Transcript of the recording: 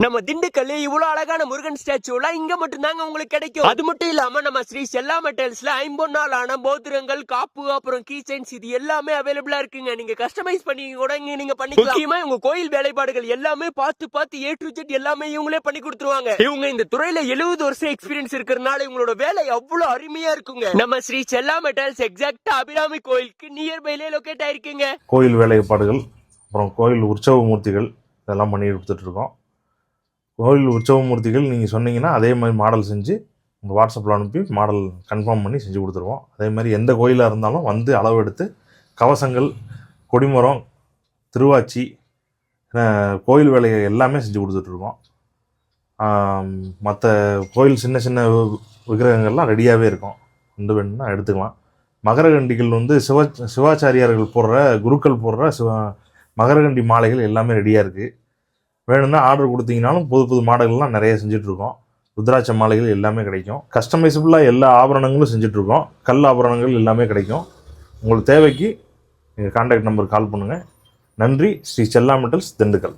நம்ம திண்டுக்கல்ல இவ்வளவு அழகான முருகன் ஸ்டாச்சுலாம் இங்க மட்டும் தாங்க உங்களுக்கு கிடைக்கும். அது மட்டும் இல்லாம நம்ம ஸ்ரீ செல்லா மெட்டல்ஸ்ல 50 போத்திரங்கள், காப்பு, அப்புறம் கீ செயின்ஸ் இது எல்லாமே அவைலபிளா இருக்குங்க. நீங்க கஸ்டமைஸ் பண்ணி கூட இங்க நீங்க பண்ணிக்கலாம். முக்கியமா உங்க கோயில் வேலைப்பாடுகள் எல்லாமே பார்த்து A to Z எல்லாமே இவங்களே பண்ணி கொடுத்துருவாங்க. இவங்க இந்த துறையில 70 வருஷம் எக்ஸ்பீரியன்ஸ் இருக்கிறதுனால இவங்களோட வேலை அவ்வளவு அருமையா இருக்குங்க. நம்ம ஸ்ரீ செல்லா மெட்டல்ஸ் எக்ஸாக்டா அபிராமி கோயிலுக்கு நியர்பைலே லொகேட் ஆயிருக்குங்க. கோயில் வேலைப்பாடுகள், அப்புறம் கோயில் உற்சவ மூர்த்திகள் இதெல்லாம் பண்ணி கொடுத்துட்டு இருக்கோம். கோயில் உற்சவ மூர்த்திகள் நீங்கள் சொன்னீங்கன்னா அதே மாதிரி மாடல் செஞ்சு உங்கள் வாட்ஸ்அப்பில் அனுப்பி மாடல் கன்ஃபார்ம் பண்ணி செஞ்சு கொடுத்துருவோம். அதே மாதிரி எந்த கோயிலாக இருந்தாலும் வந்து அளவு எடுத்து கவசங்கள், கொடிமரம், திருவாச்சி, கோயில் வேலையை எல்லாமே செஞ்சு கொடுத்துட்ருக்கோம். மற்ற கோயில் சின்ன சின்ன விக்கிரகங்கள்லாம் ரெடியாகவே இருக்கும். வந்து வேணும்னா எடுத்துக்கலாம். மகரகண்டிகள் வந்து சிவாச்சாரியார்கள் போடுற, குருக்கள் போடுற மகரகண்டி மாலைகள் எல்லாமே ரெடியாக இருக்குது. வேணும்னா ஆர்டர் கொடுத்தீங்கனாலும் புது மாடல்கள்லாம் நிறைய செஞ்சுட்ருக்கோம். ருத்ராட்ச மாலைகள் எல்லாமே கிடைக்கும். கஸ்டமைசபிளாக எல்லா ஆபரணங்களும் செஞ்சுட்ருக்கோம். கல் ஆபரணங்கள் எல்லாமே கிடைக்கும். உங்களுக்கு தேவைக்கு எங்கள் கான்டாக்ட் நம்பருக்கு கால் பண்ணுங்கள். நன்றி. ஸ்ரீ செல்லா மெட்டல்ஸ், திண்டுக்கல்.